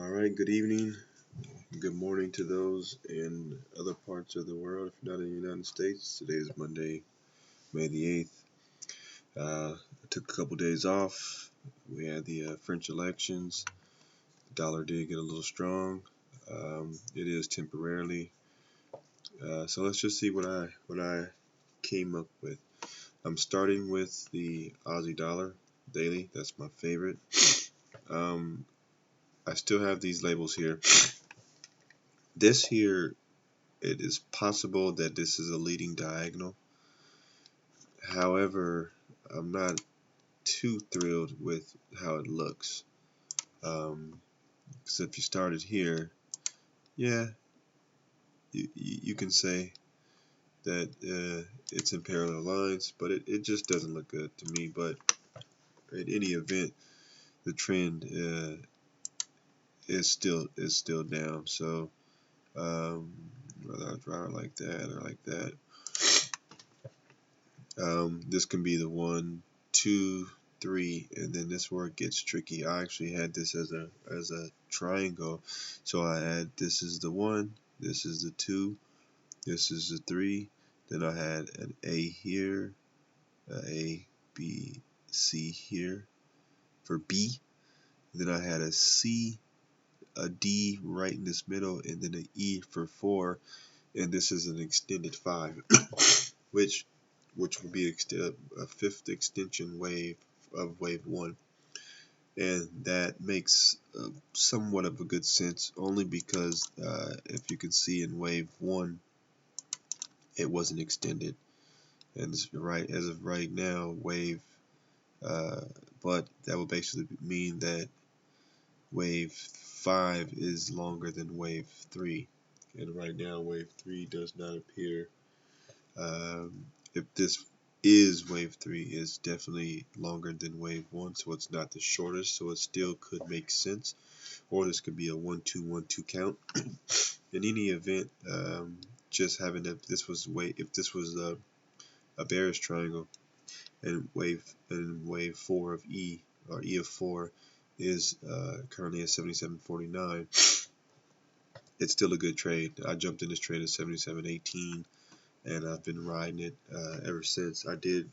All right, good evening, good morning to those in other parts of the world, if you're not in the United States. Today is Monday, May the 8th. I took a couple days off. We had the French elections. The dollar did get a little strong. It is temporarily. So let's just see what I came up with. I'm starting with the Aussie dollar daily. That's my favorite. I still have these labels here. This here, it is possible that this is a leading diagonal. However, I'm not too thrilled with how it looks. Because if you started here, yeah, you can say that it's in parallel lines, but it just doesn't look good to me. But in any event, the trend is still down. So whether I draw it like that or like that, this can be the 1, 2, 3, and then this where it gets tricky. I actually had this as a triangle, so I had this is the 1, this is the 2, this is the 3, then I had an A here, A, B, C here for B, then I had a C, a D right in this middle, and then an E for 4, and this is an extended 5, which will be a fifth extension wave of wave 1, and that makes somewhat of a good sense, only because if you can see in wave 1 it wasn't extended, and right as of right now wave but that would basically mean that wave 5 is longer than wave 3, and right now wave 3 does not appear. If this is wave 3, is definitely longer than wave 1, so it's not the shortest, so it still could make sense, or this could be a 1-2-1-2 count. In any event, just having that this was if this was a bearish triangle, and wave 4 of E, or E of 4 is currently at 77.49, it's still a good trade. I jumped in this trade at 77.18, and I've been riding it ever since. I did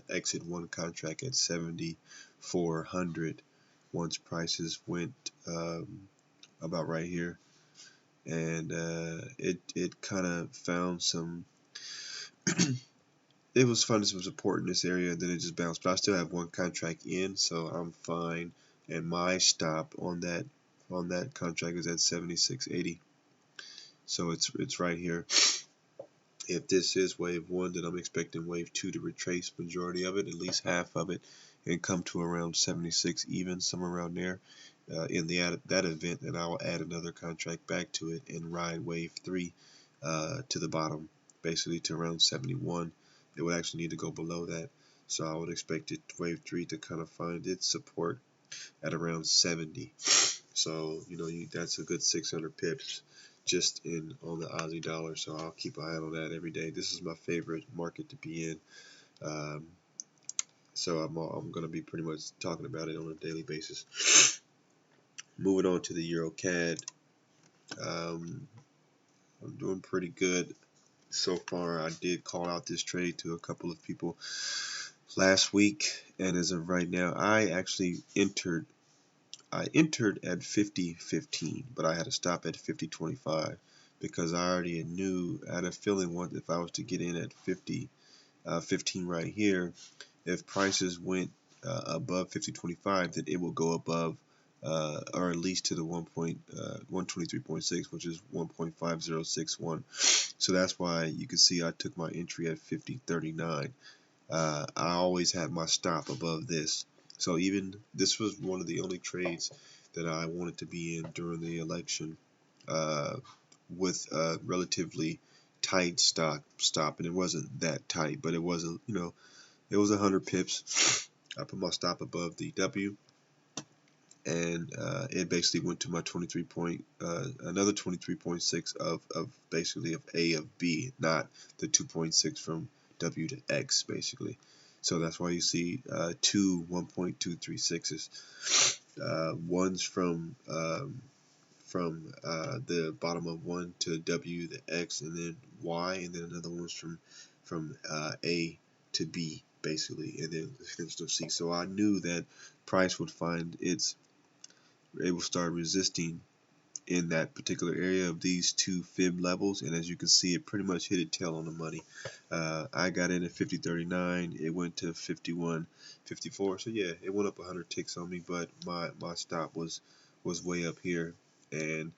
exit one contract at 7,400 once prices went about right here, and it kind of found some. It was fun, some support in this area, and then it just bounced. But I still have one contract in, so I'm fine. And my stop on that contract is at 76.80, so it's right here. If this is wave 1, then I'm expecting wave 2 to retrace majority of it, at least half of it, and come to around 76 even, somewhere around there. In that event, and I'll add another contract back to it and ride wave 3 to the bottom, basically to around 71. It would actually need to go below that, so I would expect wave 3 to kind of find its support at around 70. So that's a good 600 pips just on the Aussie dollar, so I'll keep an eye on that every day. This is my favorite market to be in, so I'm going to be pretty much talking about it on a daily basis. Moving on to the Euro CAD, I'm doing pretty good so far. I did call out this trade to a couple of people last week, and as of right now, I actually entered at 50.15, but I had to stop at 50.25 because I already knew, I had a feeling if I was to get in at 50.15 right here, if prices went above 50.25, then it will go above or at least to the 123.6, which is 1.5061. So that's why you can see I took my entry at 50.39. I always had my stop above this. So even this was one of the only trades that I wanted to be in during the election with a relatively tight stop, and it wasn't that tight, but it was it was 100 pips. I put my stop above the W, and it basically went to my 23 point, another 23.6 of basically of A of B, not the 2.6 from W to X basically. So that's why you see two 1.236s. One's from the bottom of one to W, the X, and then Y, and then another one's from A to B, basically, and then finished of C. So I knew that price would find it will start resisting in that particular area of these two fib levels, and as you can see, it pretty much hit it tail on the money. I got in at 50.39, it went to 51.54, so yeah, it went up 100 ticks on me, but my stop was way up here, and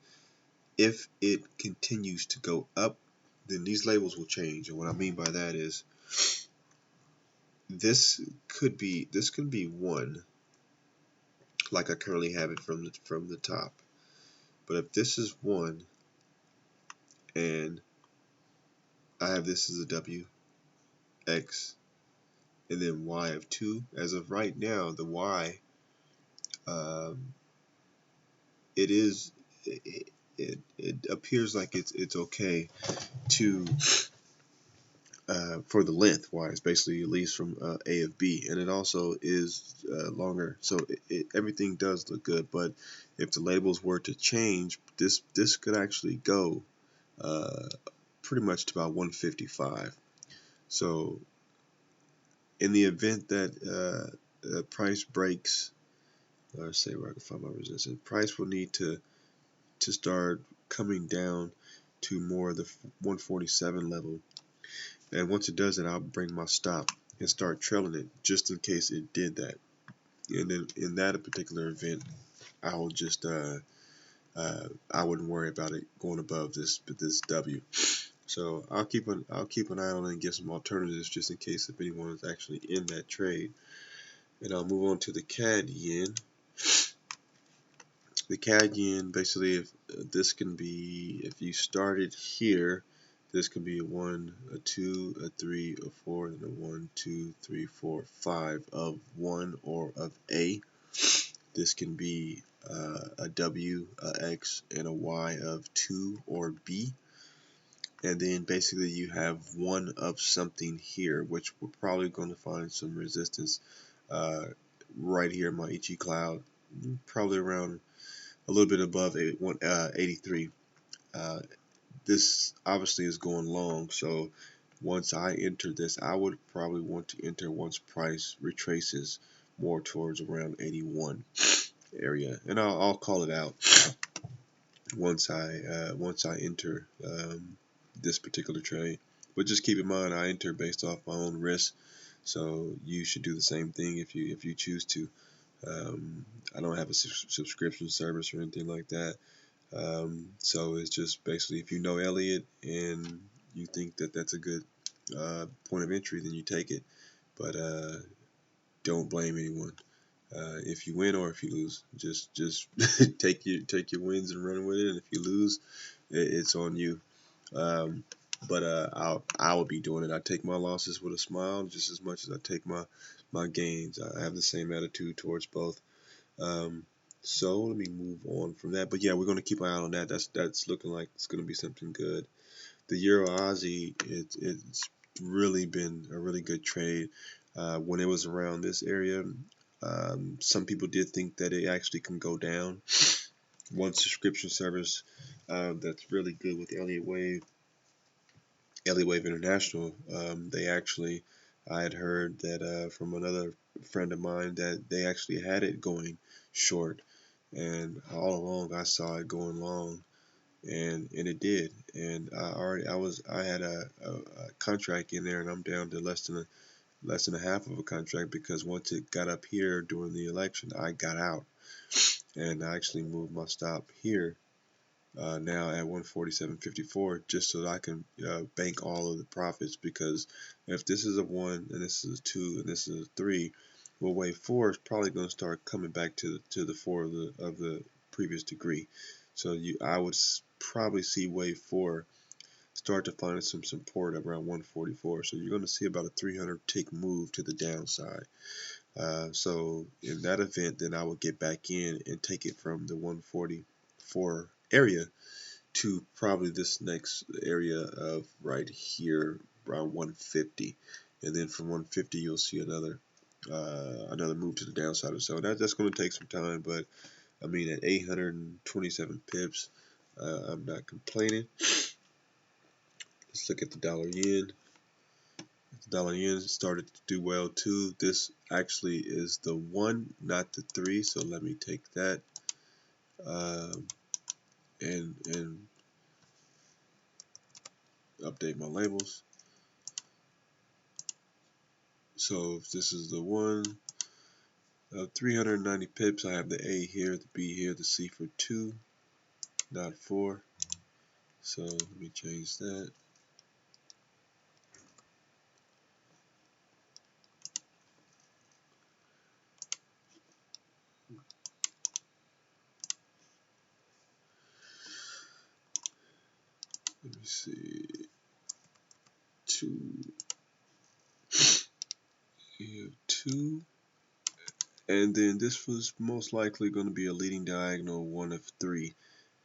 if it continues to go up, then these labels will change. And what I mean by that is this could be one, like I currently have it from the top. But if this is one and I have this as a W, X, and then Y of 2, as of right now, the Y, um, it is it appears like it's okay to for the length wise, basically at least from A of B, and it also is longer, so everything does look good. But if the labels were to change, this could actually go uh, pretty much to about 155. So in the event that the price breaks, let's say where I can find my resistance, price will need to start coming down to more of the 147 level. And once it does that, I'll bring my stop and start trailing it just in case it did that. And then in that particular event, I will just I wouldn't worry about it going above this W. So I'll keep an eye on it and get some alternatives just in case if anyone is actually in that trade. And I'll move on to the CAD yen. The CAD yen, basically, if this can be, if you started here, this can be a 1, a 2, a 3, a 4, and a 1, 2, 3, 4, 5 of 1 or of A. This can be a W, a X, and a Y of 2 or B. And then basically you have one of something here, which we're probably going to find some resistance right here in my Ichi cloud, probably around a little bit above 83. This obviously is going long, so once I enter this, I would probably want to enter once price retraces more towards around 81 area, and I'll call it out once I enter this particular trade. But just keep in mind, I enter based off my own risk, so you should do the same thing if you choose to. I don't have a subscription service or anything like that. So it's just basically if you know Elliott and you think that that's a good point of entry, then you take it. But don't blame anyone. If you win or if you lose, just take your wins and run with it. And if you lose, it's on you. But I will be doing it. I take my losses with a smile just as much as I take my gains. I have the same attitude towards both. So let me move on from that. But yeah, we're going to keep an eye on that. That's looking like it's going to be something good. The Euro Aussie, it's really been a really good trade. When it was around this area, some people did think that it actually can go down. One subscription service that's really good with Elliott Wave International, they actually, I had heard that from another friend of mine that they actually had it going short, and all along I saw it going long, and it did, and I had a contract in there, and I'm down to less than a half of a contract because once it got up here during the election, I got out, and I actually moved my stop here now at 147.54 just so that I can bank all of the profits, because if this is a 1 and this is a 2 and this is a 3, well, wave 4 is probably going to start coming back to the 4 of the previous degree. So I would probably see wave 4 start to find some support around 144. So you're going to see about a 300 tick move to the downside. So in that event, then I would get back in and take it from the 144 area to probably this next area of right here around 150, and then from 150 you'll see another move to the downside or so. That's going to take some time, but I mean at 827 pips. I'm not complaining. Let's look at the dollar yen. The dollar yen started to do well too. This actually is the 1, not the 3. So let me take that and update my labels. So if this is the 1, 390 pips. I have the A here, the B here, the C for 2, not 4. So let me change that. Let me see. 2. You have 2. And then this was most likely going to be a leading diagonal 1 of 3.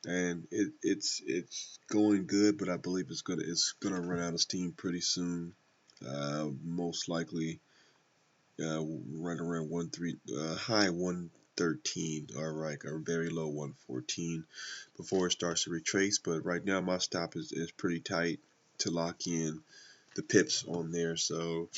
And it's going good, but I believe it's gonna run out of steam pretty soon. Most likely right around 1.3, high 113, or like a very low 114 before it starts to retrace. But right now my stop is pretty tight to lock in the pips on there. So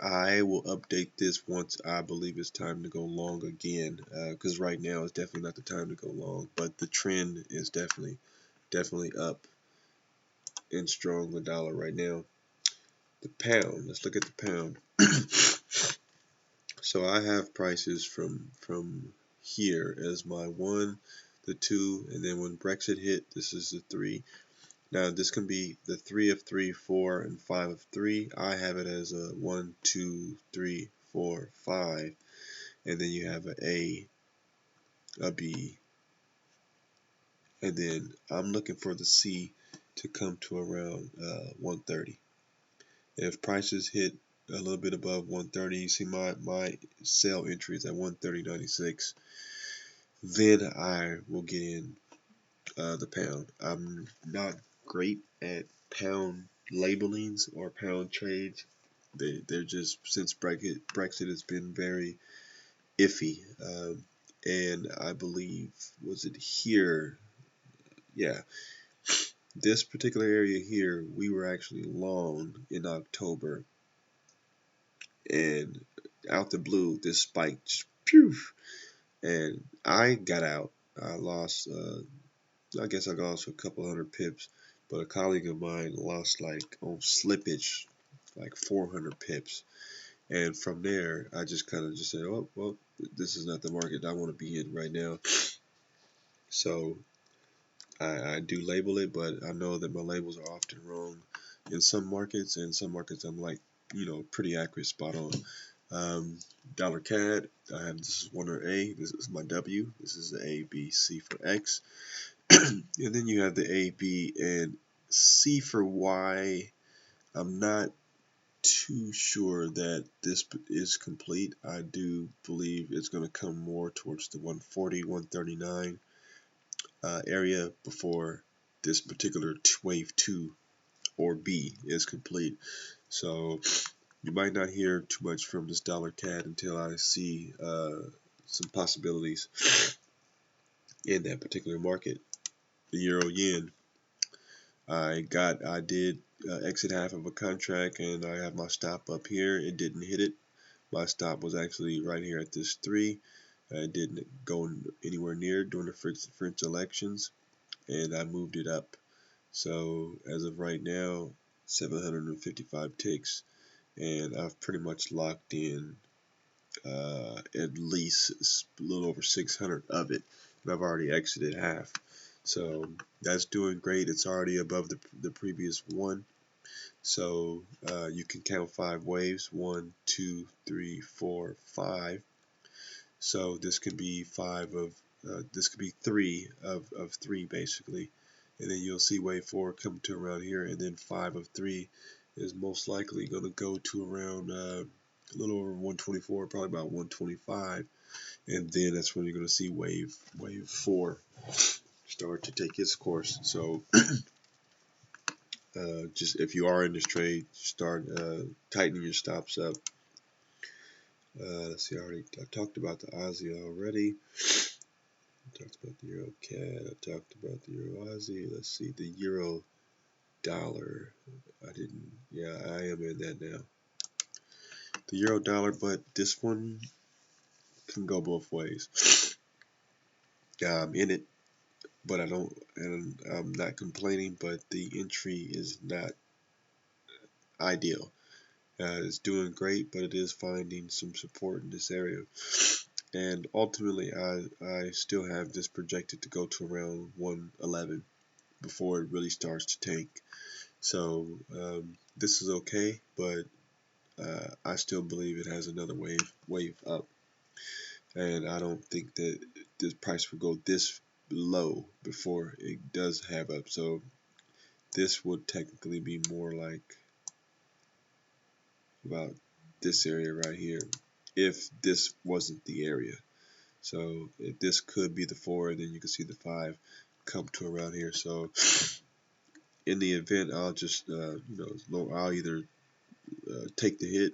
I will update this once I believe it's time to go long again, because right now is definitely not the time to go long, but the trend is definitely up and strong, the dollar right now. The pound, let's look at the pound. So I have prices from here as my 1, the 2, and then when Brexit hit, this is the 3. Now this can be the 3 of 3, 4, and 5 of 3. I have it as a 1, 2, 3, 4, 5, and then you have a B, and then I'm looking for the C to come to around 130. If prices hit a little bit above 130, you see my sell entry is at 130.96, then I will get in the pound. I'm not great at pound labelings or pound trades. They're just, since Brexit has been very iffy, and I believe, was it here? Yeah, this particular area here, we were actually long in October, and out the blue, this spike just, phew, and I got out. I lost, I guess I lost a couple hundred pips, but a colleague of mine lost like on slippage, like 400 pips. And from there, I just kind of just said, oh, well, this is not the market I want to be in right now. So I do label it, but I know that my labels are often wrong in some markets, and some markets I'm like, pretty accurate, spot on. Dollar CAD, I have, this is 1 or A, this is my W, this is the A, B, C for X, and then you have the A, B, and C for Y. I'm not too sure that this is complete. I do believe it's going to come more towards the 140, 139 area before this particular wave 2 or B is complete. So you might not hear too much from this dollar CAD until I see some possibilities in that particular market. The euro yen, I did exit half of a contract, and I have my stop up here. It didn't hit it. My stop was actually right here at this 3. It didn't go anywhere near during the French elections, and I moved it up. So as of right now, 755 ticks, and I've pretty much locked in at least a little over 600 of it, and I've already exited half. So that's doing great. It's already above the previous 1. So you can count 5 waves, 1, 2, 3, 4, 5. So this could be 5 of, this could be 3 of 3 basically. And then you'll see wave 4 come to around here, and then 5 of 3 is most likely going to go to around a little over 124, probably about 125. And then that's when you're going to see wave 4 start to take its course. So just if you are in this trade, start tightening your stops up. Let's see, I talked about the AUSSIE already. I talked about the Euro CAD. I talked about the Euro AUSSIE. Let's see, the Euro dollar. I didn't. Yeah, I am in that now. The Euro dollar, but this one can go both ways. Yeah, I'm in it, but I don't, and I'm not complaining. But the entry is not ideal. It's doing great, but it is finding some support in this area. And ultimately, I still have this projected to go to around 111 before it really starts to tank. So this is okay, but I still believe it has another wave up, and I don't think that this price will go this low before it does have up. So this would technically be more like about this area right here, if this wasn't the area. So if this could be the 4, then you can see the 5 come to around here. So in the event, I'll just I'll either take the hit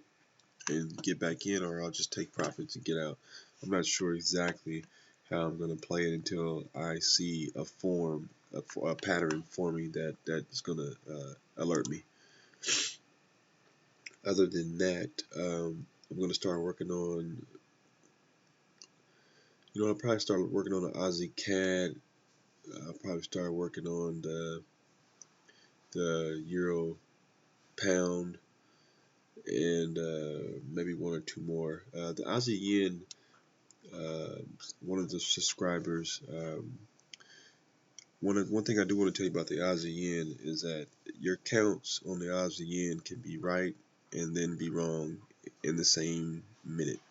and get back in, or I'll just take profits and get out. I'm not sure exactly how I'm going to play it until I see a pattern forming that's going to alert me. Other than that, I'm going to start working on, I'll probably start working on the AUSSIE CAD. I'll probably start working on the Euro Pound, and maybe one or two more. The AUSSIE Yen, one of the subscribers, one thing I do want to tell you about the AUSSIE Yen is that your counts on the AUSSIE Yen can be right and then be wrong in the same minute.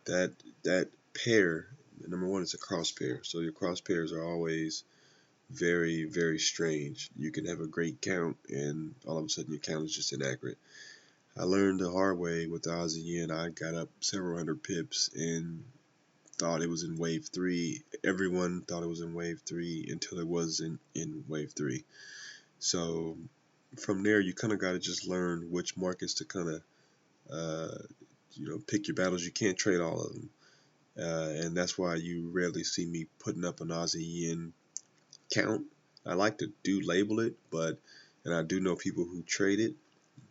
That pair, number one, it's a cross pair, so your cross pairs are always very, very strange. You can have a great count and all of a sudden your count is just inaccurate. I learned the hard way with the AUSSIE Yen. I got up several hundred pips and thought it was in wave 3. Everyone thought it was in wave 3 until it wasn't in wave 3. So from there, you kind of got to just learn which markets to kind of, pick your battles. You can't trade all of them. And that's why you rarely see me putting up an AUSSIE Yen count. I like to label it, and I do know people who trade it,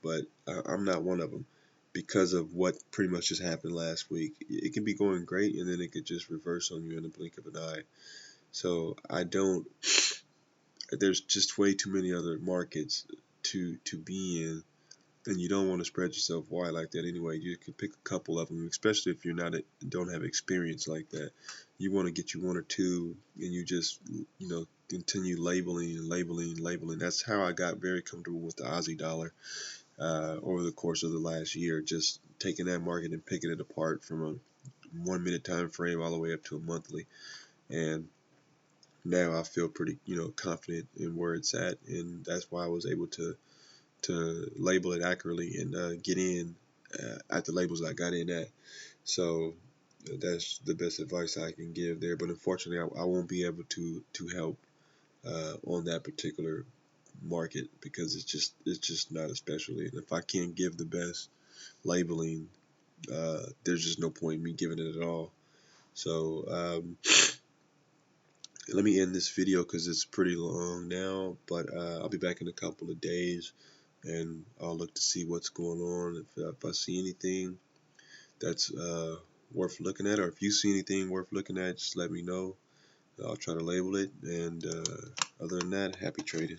but I'm not one of them because of what pretty much just happened last week. It can be going great, and then it could just reverse on you in the blink of an eye. So I don't. There's just way too many other markets to be in, and you don't want to spread yourself wide like that anyway. You can pick a couple of them, especially if you're don't have experience like that. You want to get you one or two, and you just continue labeling and labeling and labeling. That's how I got very comfortable with the Aussie dollar over the course of the last year, just taking that market and picking it apart from a 1 minute time frame all the way up to a monthly. And now I feel pretty confident in where it's at, and that's why I was able to label it accurately and get in at the labels I got in at. So that's the best advice I can give there. But unfortunately, I won't be able to help on that particular market because it's just not a specialty. And if I can't give the best labeling, there's just no point in me giving it at all. So let me end this video because it's pretty long now, but I'll be back in a couple of days and I'll look to see what's going on. If I see anything that's worth looking at, or if you see anything worth looking at, just let me know. I'll try to label it, and other than that, happy trading.